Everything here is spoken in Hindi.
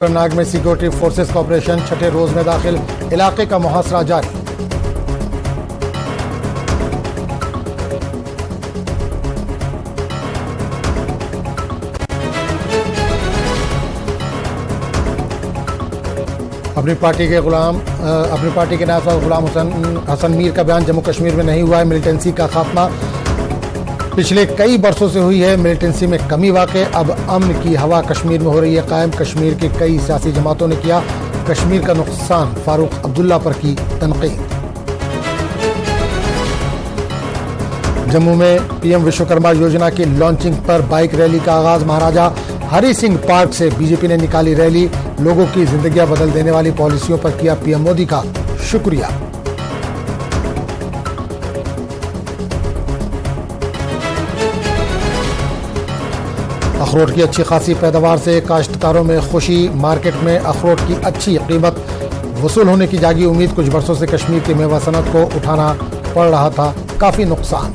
नाग में सिक्योरिटी फोर्सेस का ऑपरेशन छठे रोज में दाखिल, इलाके का मुहासरा जारी। अपनी पार्टी के नायब गुलाम हसन मीर का बयान, जम्मू कश्मीर में नहीं हुआ है मिलिटेंसी का खात्मा, पिछले कई बरसों से हुई है मिलिटेंसी में कमी वाक़ई, अब अमन की हवा कश्मीर में हो रही है कायम। कश्मीर की कई सियासी जमातों ने किया कश्मीर का नुकसान, फारूक अब्दुल्ला पर की तनकीद। जम्मू में पीएम विश्वकर्मा योजना की लॉन्चिंग पर बाइक रैली का आगाज, महाराजा हरि सिंह पार्क से बीजेपी ने निकाली रैली, लोगों की जिंदगियां बदल देने वाली पॉलिसियों पर किया पीएम मोदी का शुक्रिया। अखरोट की अच्छी खासी पैदावार से काश्तकारों में खुशी, मार्केट में अखरोट की अच्छी कीमत वसूल होने की जागी उम्मीद। कुछ बरसों से कश्मीर की मेवा सनत को उठाना पड़ रहा था काफी नुकसान।